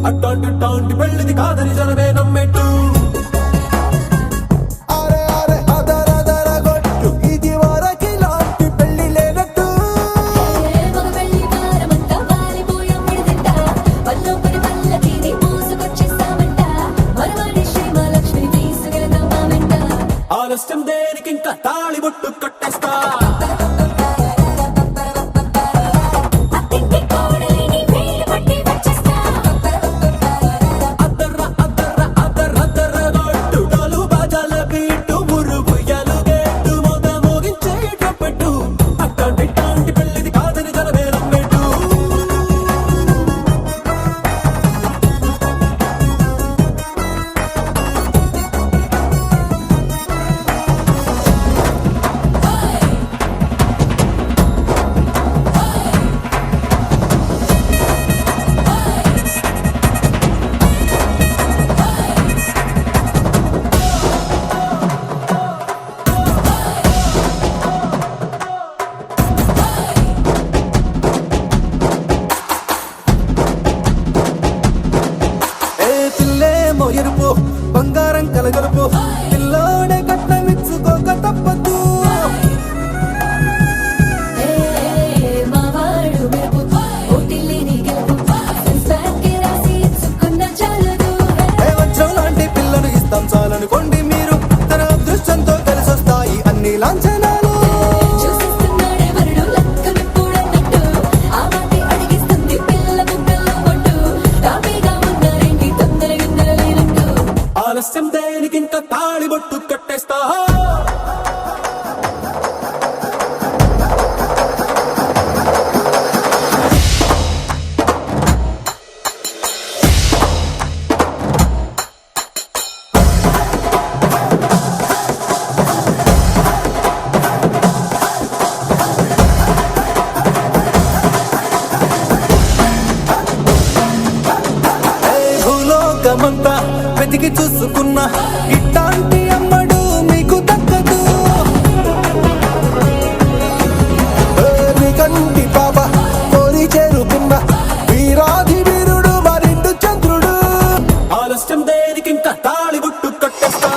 అట్టాంటి పెళ్ళిది కాదని జనమే నమ్మెట్టు ఇది వరకి లాంటి పెళ్లి లేనట్టు ఆలస్యం దేనికి ఇంకా తాళి బొట్టు కట్టేస్తా ఎరుపు బంగారం కలగలుపు పిల్లోడే కట్టమిచ్చుకోక తప్పదు వజ్రం లాంటి పిల్లను ఇస్తాం చాలనుకోండి మీరు తన అదృష్టంతో కలిసొస్తాయి అన్ని లాంఛనాలు ఆలస్యం దేనికి ఇంకా తాళి బొట్టు కట్టేస్తా భూలోకమంతా వెతికి చూసుకున్నా ఇట్లాంటి అమ్మడు మీకు దక్కదు కంటి పాప కోరి చేరుకున్న వీరాధి వీరుడు మరిండు చంద్రుడు ఆలస్యం దేనికి ఇంకా తాళి బొట్టు కట్టేస్తా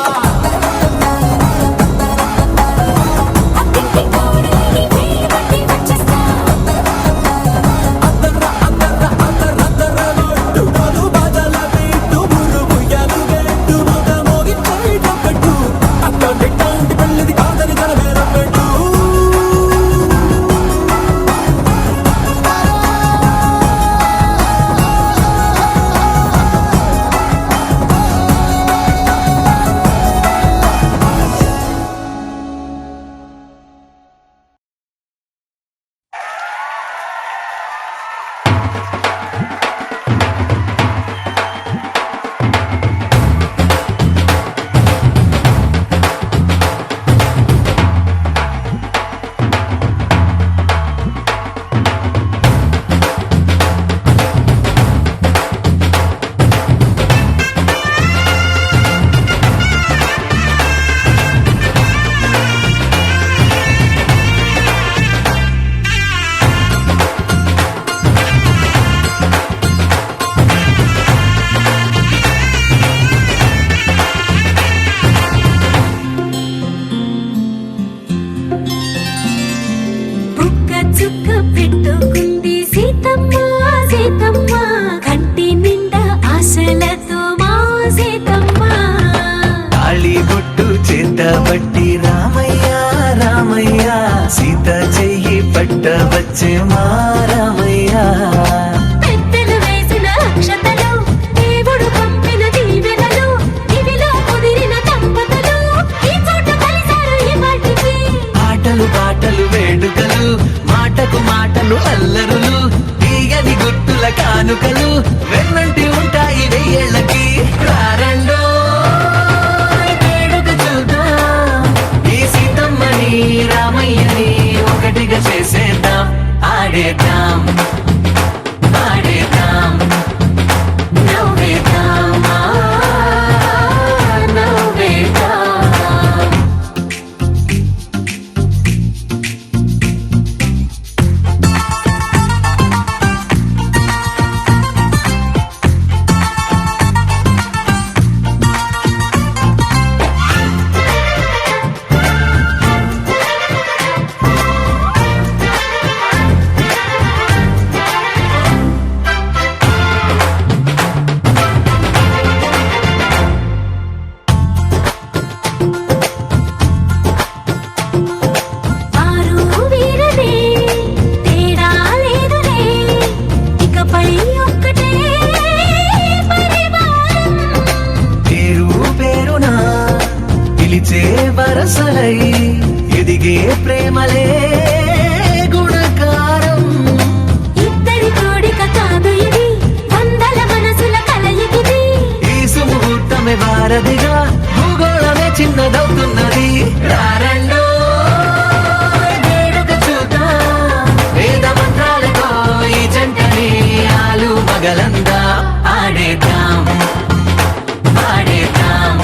but కానుకలు వెన్నంటి ఉంటాయి వెయ్యేళ్ళకి. రారండో వేడుక చూద్దాం, ఈ సీతమ్మని రామయ్యని ఒకటిగా చేసేద్దాం. ఆడేద్దాం ఆడేద్దాం నవ్వేద్దాం నవ్వేద్దాం. ఆరు వీరనే తేడా లేదులే, ఇకపై ఒక్కటే పరివారం. పేరు పేరునా పిలిచే వరసలై ఎదిగే ప్రేమలే గుణకారం. ఇద్దరి కోడిక కాదు ఇది, వందల మనసుల కలయికిది. ఈ సుముహూర్తమే వారధిగా భూగోళమే చిన్నదవుతున్నది. రారండో వేడుక చూద్దాం, వేద మంత్రాలతో ఈ జంటని ఆలు మగలందా. ఆడేద్దాం ఆడేద్దాం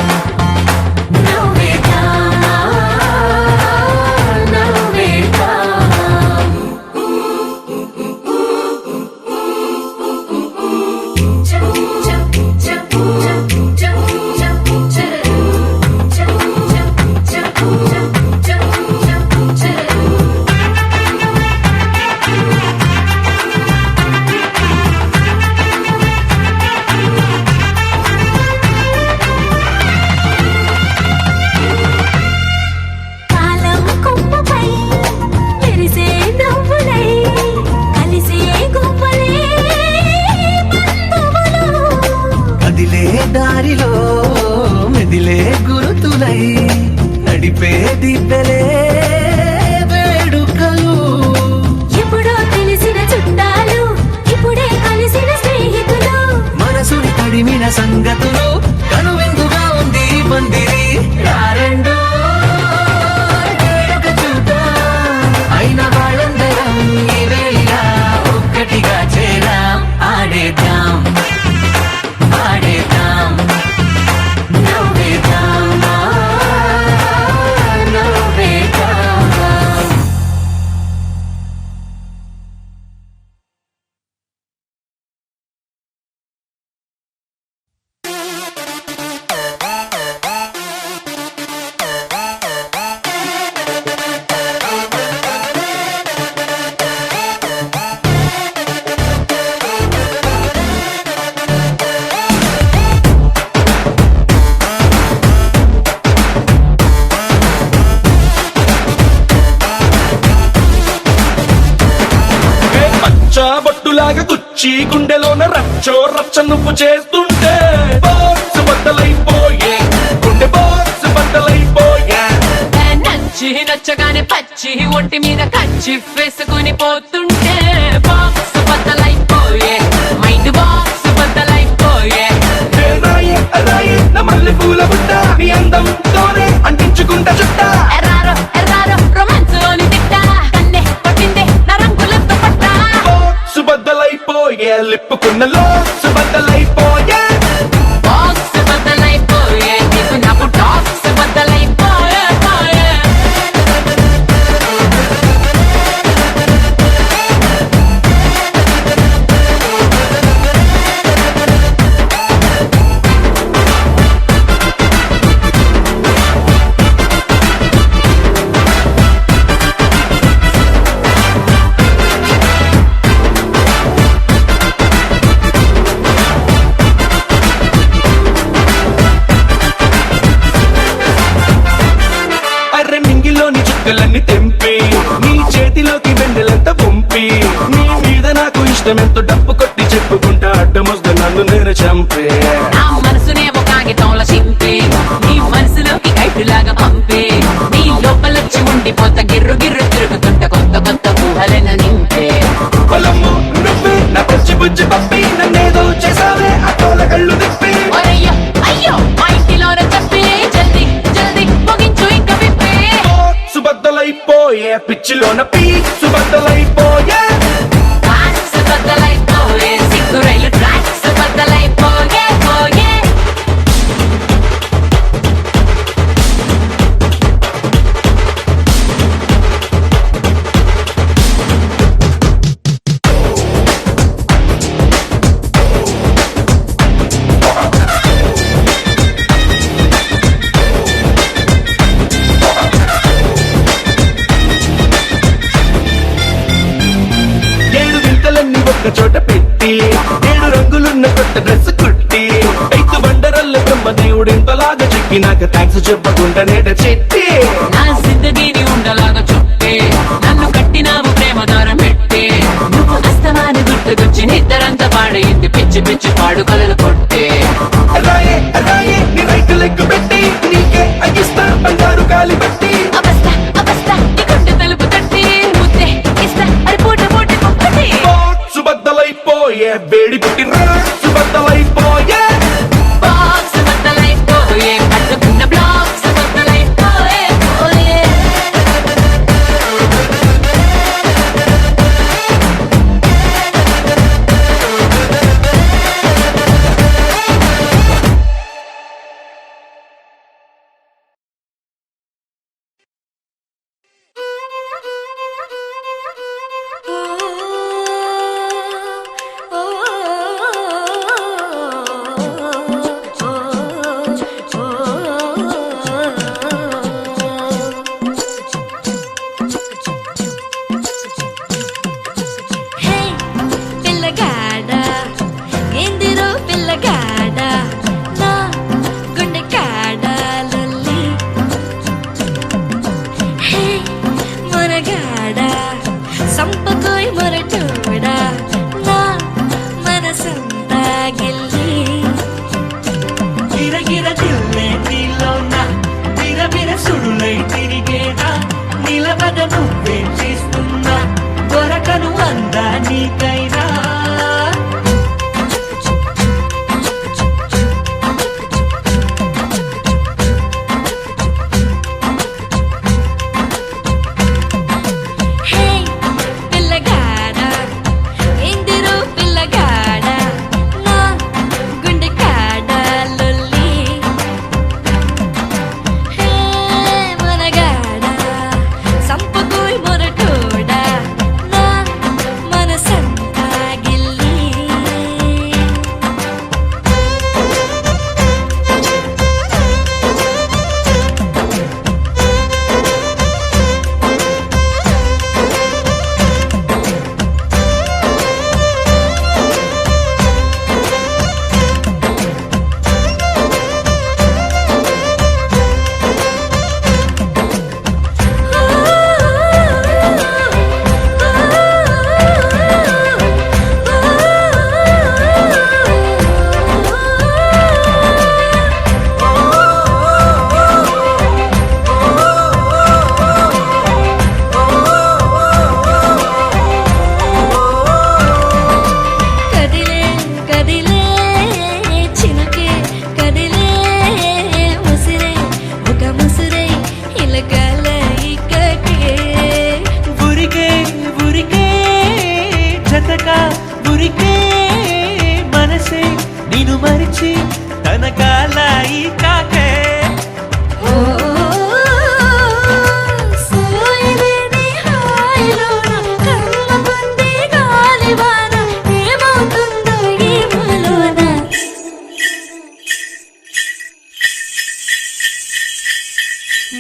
నవ్వేద్దాం నవ్వేద్దాం. కాలం కొమ్మపై మెరిసే నవ్వులై కలిసే గువ్వలే బంధువులు. కదిలే దారిలో మెదిలే గురుతులై నడిపే దివ్యలే వేడుకలు. ఎప్పుడో తెలిసిన చుట్టాలు, ఇప్పుడే కలిసిన స్నేహితులు. మనసుని తడిమిన సంగతులు కనువిందుగా ఉంది ఈ పందిరి. రారండో వేడుక చూద్దాం, అయిన వాళ్ళందరం ఈ వేళ ఒక్కటిగా చేరాం. ఆడేద్దాం ఆడేద్దాం నవ్వేద్దాం నవ్వేద్దాం. బొట్టులాగా గుచ్చి గుండెలోన రచ్చో రచ్చ నువ్వు చేస్తుంటే బాక్స్ బద్దలైపోయే, గుండె బాక్స్ బద్దలైపోయే. నచ్చి నచ్చగానే పచ్చి ఒంటి మీద కచ్చి వేసుకుని పోతుంటే బాక్స్ బద్దలైపోయే, మైండ్ బాక్స్ బద్దలైపోయే. ఏ రాయే రాయే నా మల్లె పూల బుట్ట, నీ అందంతోనే అంటించుకుంటా చుట్ట. ఎర్రారో ఎర్రారో రొమాన్స్ లోని తిట్ట, కన్నే పట్టిందే నా రంగులతో పట్ట. బాక్స్ బద్దలైపోయే, లిప్పుకున్న లోక్స్ బద్దలైపోయే. బాక్స్ బద్దలైపోయే, నీకు నాకు టాక్స్ బద్దలైపోయే పోయే. చుక్కలన్నీ తెంపి నీ చేతిలోకి వెన్నెలంత పంపి, నీ మీద నాకు ఇష్టమెంతో డప్పు కొట్టి చెప్పుకుంటా అడ్డమొస్త నన్ను నేను చంపే. నా మనసునే ఒక కాగితంలో చింపి నీ మనసులోకి కైటులాగా పంపి, నీ లోపలొచ్చి ఉండిపోత గిర్రు గిర్రు తిరుగుతుంట కొత్త కొత్త ఊహలను నింపే. పొలము నువ్వే నా పచ్చి బుజ్జి పప్పి, దొరికినాక థ్యాంక్స్ చెప్పకుండా నేట చెట్టి నా జిందగీని ఉండలాగా చుట్టే నన్ను కట్టినావు ప్రేమ దారం పెట్టే నువ్వు అస్తమాని గుర్తుకొచ్చి నిద్రంతా పాడయింది పిచ్చి పిచ్చి పాడు కలలు కొట్టే రాయే రాయే నీ రైట్ లెగ్ పెట్టి నీకే అగిస్తా బంగారు కాలి బట్టి అవస్థ అవస్థ నీ గుండె తలుపు తట్టి ముద్దే ఇస్తా అది పూట పూట ఒక్కటి బాక్స్ బద్దలైపోయే వేడి పుట్టి రాక్స్ బద్దలైపోయే బాక్స్ బద్దలైపోయే కట్టుకున్న బ్లాక్స్ బద్దలైపోయే పోయే హే పిల్లగాడ ఎందిరో పిల్లగాడ నా గుండె కాడ లొల్లి హే మొరగాడ సంపకోయ్ మొరటోడా నా మనసంతా గిల్లి గిరగిర తిల్లే నీలోన విరవిర సుడులై తిరిగేదా నిలబద నువ్వే చేస్తున్నా దొరకను అందా నీకైనా హే పిల్లగాడ ఎందిరో పిల్లగాడ నా గుండె కాడ లొల్లి హే మనగాడ సంపకోయ్ మొరటోడా నా మనసంతా గిల్లి కదిలే కదిలే చినుకే కదిలే ముసిరే ఒక ముసిరే ఇలకల ఇక్కటే ఉరికే ఉరికే జతగా ఉరికే మనసే నిన్ను మరిచి తన కాలాయి కాకే ఓ సోయలేని హాయిలోన కమ్మగుంది గాలివాన ఏమవుతుందో ఏమోలోన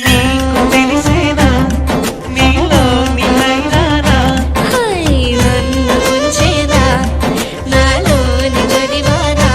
నీకు తెలిసేనా నీలో నిలైనానా హై నన్ను ఉంచేనా నాలోని జడివానా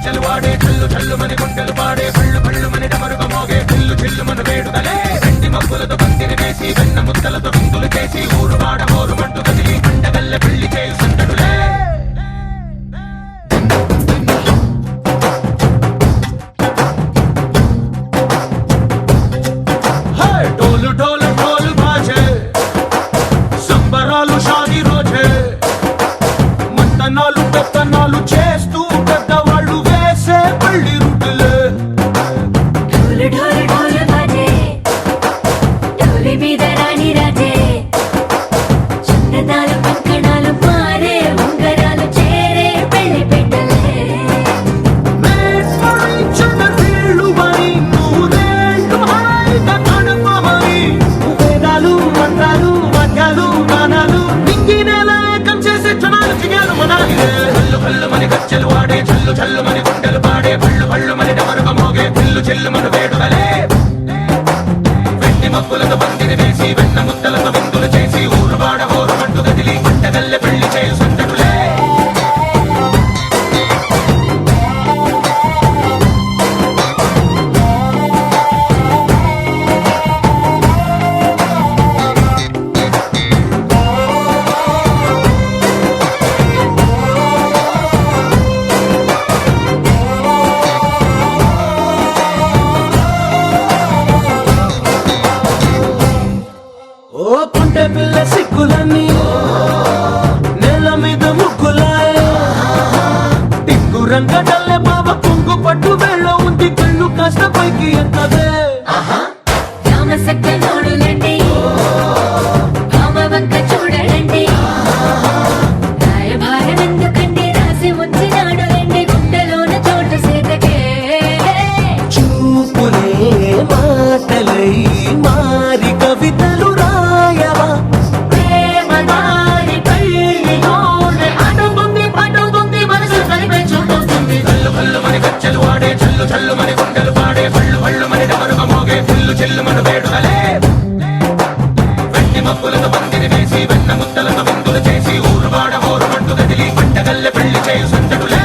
గజ్జలు వాడే చల్లు చల్లు మని గుండెలు పాడే పళ్ళు పళ్ళు మని డమరుగ మోగే చిల్లు చిల్లు మన వేడుదలే వెండి మబ్బులతో పందిరి వేసి వెన్న ముద్దలతో విందులు చేసి ఊరు వాడ మోరు మంటు కదిలి పండగల్లె పెళ్లి చేయు సందడులే ढोल ढोल ढोल बाजे సంబరాలు షాదీ రోజే మంతనాలు పెత్తనాలు చేస్తూ పెద్దవాళ్ళు వేసే పళ్ళి రుట్టులే ढोल ढोल ढोल बाजे ढोली మీద రాణి రాజే చందనాలు కంకణాలు మారే ఉంగరాలు చేరే పెళ్లి పెట్టలే వీళ్ళు మరి నూరేళ్ళు హాయిగా గడపమని వేదాలు మంత్రాలు వాద్యాలు గానాలు నింగినేల ఏకం చేసే క్షణాలు చిగాలు మనాలి హల్లు హల్లు మని గజ్జలు వాడే చల్లు చల్లు మని గుండెలు పాడే పళ్ళు పళ్ళు మని డమరుగ మోగే పిల్లు చెల్లు మన వేడుదలే వెండి మబ్బులతో పందిరి వేసి వెన్న ముద్దలతో విందులు చేసి ఊరు వాడ ఊరు మంటు గదిలి పంటగల్లె పెళ్లి చేయు సందడులే ఓ పుంటె పిల్ల సిక్కులన్నీ నేల మీద ముగ్గులాయ టిక్కు రంగడల్లె బాబ కుంగు పట్టు వెళ్ళ ఉంది కళ్ళు కాస్త పైకి ఎక్కదే రామ సక్క నోడులండి రామ వంక చూడడండి రాయభారం ఎందుకండి రాసి ఉంచినాడు రండి గుండెలోన చోటు సేతకే చూపులే మాటలై మారి కవితలు రాయవా ప్రేమ దారి పెళ్లిలోనే అడుగుంది పడుతుంది మనసు కలిపే చూస్తుంది కల్లు కల్లు మని గజ్జలు వాడే చల్లు చల్లు మని గుండెలు పాడే పళ్ళు పళ్ళు మని డమరుగ మోగే పిల్లు చెల్లు మన వేడుదలే వెండి మబ్బులతో పందిరి వేసి వెన్న ముద్దలతో విందులు చేసి ఊరు వాడ ఊరు మంటు గదిలి పంటగల్లె పెళ్లి చేయు సందడులే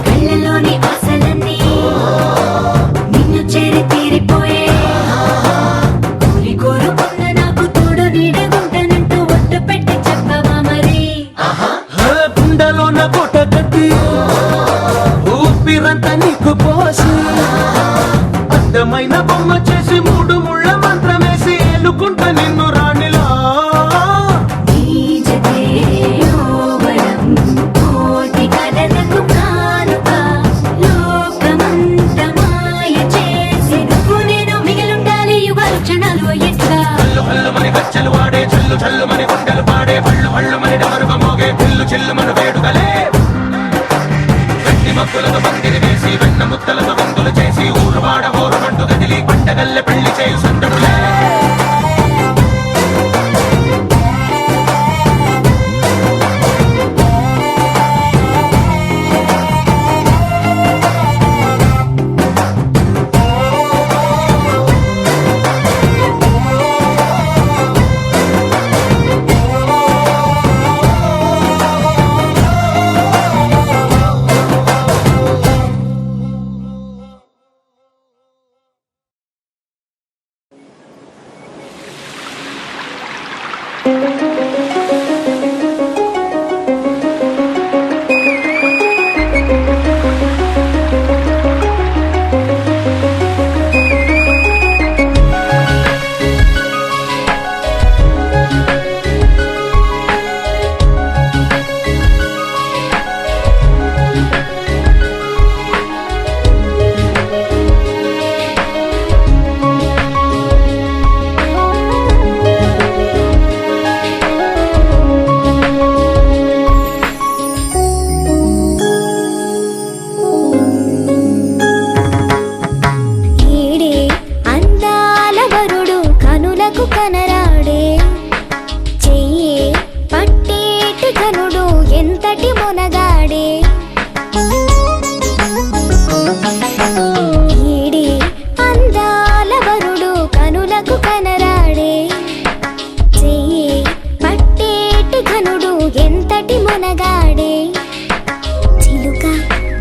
కళ్ళలోని ఆశలన్నీ నిన్ను చేరి తీరిపోయే కోరి కోరుకున్న నాకు తోడు నీడగుంటానంటూ ఒట్టు పెట్టి చెప్పవా మరి గుండెలోన కోట కట్టి ఊపిరంతా నీకు పోసి అందమైన బొమ్మ చేసి మూడు ముళ్ళ మంత్రమేసి ఏలుకుంటా నిన్ను రాణిలా నీ జతే ఓవరం కోటి కలలకు కానుక లోకమంత మాయ చేసి నువ్వు నేను మిగిలుండాలి యుగాలు క్షణాలు ఎట్లా హల్లు హల్లు మని గజ్జలు వాడే చల్లు చల్లు మని గుండెలు పాడే పళ్ళు పళ్ళు మని డమరుగ మోగే పిల్లు చెల్లు మన వేడుదలే వెండి మబ్బులతో పందిరి వేసి వెన్న ముద్దలతో విందులు చేసి ఊరు వాడ ఊరు మంటు గదిలి పంటగల్లె పెళ్లి చేయు సందడులే ఎంతటి మునగాడే ఈడే అందాల వరుడు కనులకు కనరాడే చెయ్యి పట్టేటి ఘనుడు ఎంతటి మునగాడే చిలుక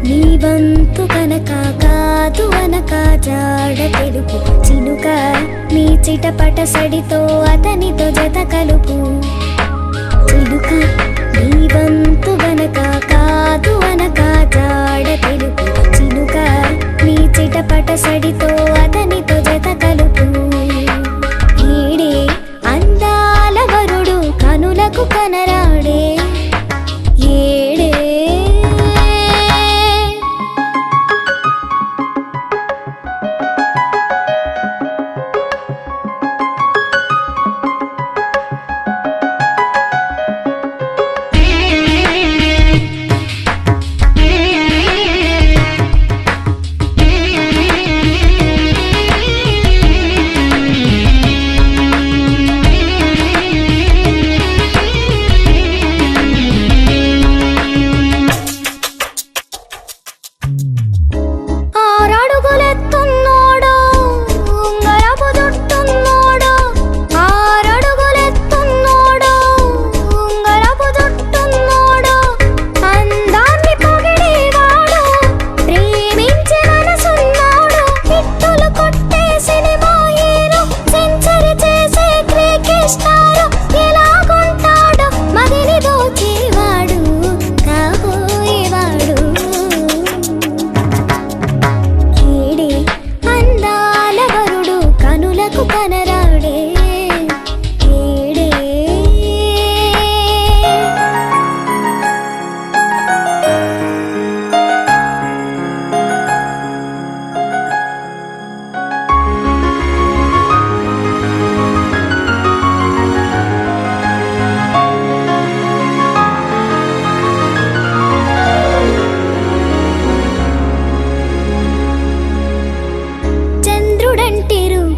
నీ వంతు కనక కాదు అనక జాడ తెలుపు చిలుక నీ చిటపట సడితో అతనితో జత కలుపు చిలుక నీ వంతు గనక కాదు అనక జాడ తెలుపు చిలుక నీ చిటపట సడితో అతనితో జత కలుపు ఈడే అందాల వరుడు కనులకు కనరాడే ఏడే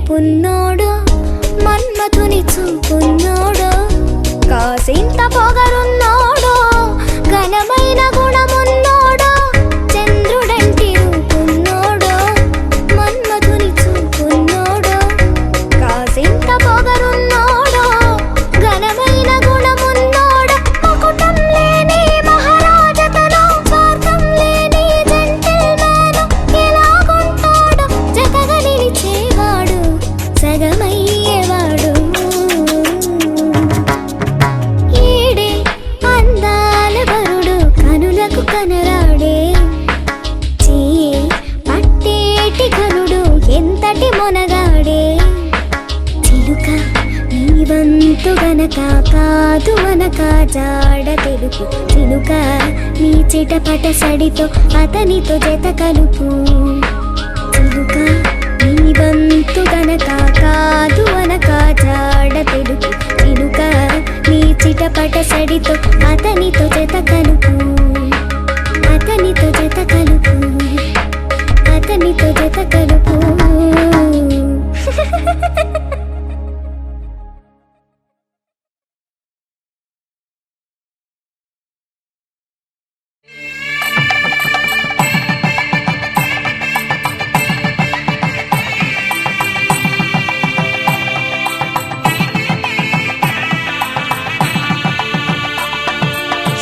పున్నోడు మన్మథుని చూపున్నోడు కాసింత పొగరున్నోడు ఘనమైన గుణమున్నోడు చంద్రుడంటి రూపున్నోడు మన్మథుని చూపున్నోడు కాసింత పొగరున్నోడు ఘనమైన గుణమున్నోడు మకుటం లేని మహారాజతను స్వార్థం లేని జెంటిల్మెన్ ఎలాగుంటాడు జతగా నిలిచేవాడు సగమయ్యేవాడు ఈడే అందాల వరుడు కనులకు కనరాడే చెయ్యి పట్టేటి ఘనుడు ఎంతటి మొనగాడే చిలుక నీ వంతు గనక కాదు అనక జాడ తెలుపు చిలుక నీ చిటపట సడితో అతనితో జత కలుపు చిలుక నీ వంతు గనక కాదు అనక జాడ తెలుపు చిలుక నీ చిటపట సడితో అతనితో జత కలుపు అతనితో జత కలుపు అతనితో జత కలుపు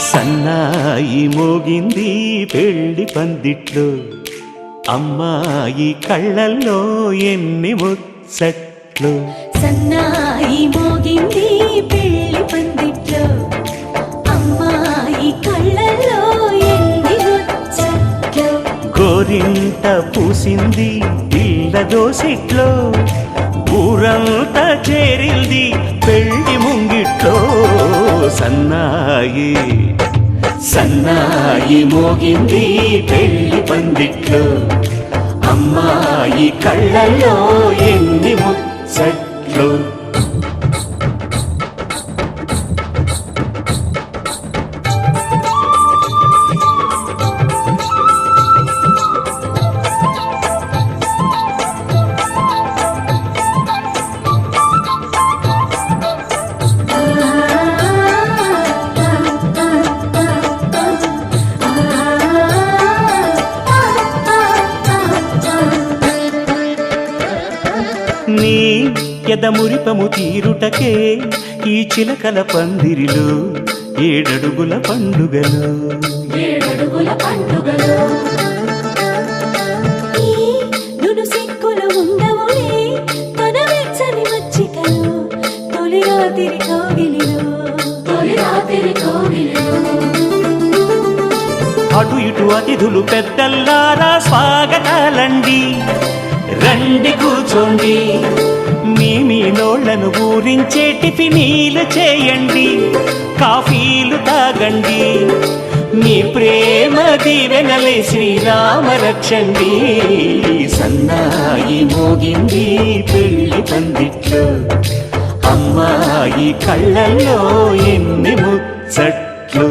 సన్నాయి మోగింది పెళ్లి పందిట్లో అమ్మాయి కళ్ళల్లో ఎన్ని ముచ్చట్లు సన్నాయి మోగింది పెళ్లి పందిట్లో అమ్మాయి కళ్ళల్లో ఎన్ని ముచ్చట్లు గోరింట పూసింది పిల్ల దోసిట్లో ఊరంతా చేరింది పెళ్లి ముంగిట్లో సన్నాయి సన్నాయి మోగింది పెళ్లి పందిట్లో అమ్మాయి కళ్ళల్లో ఎన్ని ముచ్చట్లు ఎదమురిపము తీరుటకే ఈ చిలకల పందిరిలో ఏడడుగుల పండుగలు ఏడడుగుల పండుగలో ఈ నును సిక్కులు ఉండవులే తన వెచ్చని మచ్చికలో తొలి రాత్రి కోగిలిలో అటు ఇటు అతిథులు పెద్దల్లారా స్వాగతాలండి రండి కూర్చోండి మీ నోళ్లను ఊరించే టిఫినీలు చేయండి కాఫీలు తాగండి మీ ప్రేమ దీవెనలే శ్రీరామ రక్షండి సన్నాయి మోగింది పెళ్లి పందిట్లో అమ్మాయి కళ్ళల్లో ఎన్ని ముచ్చట్లు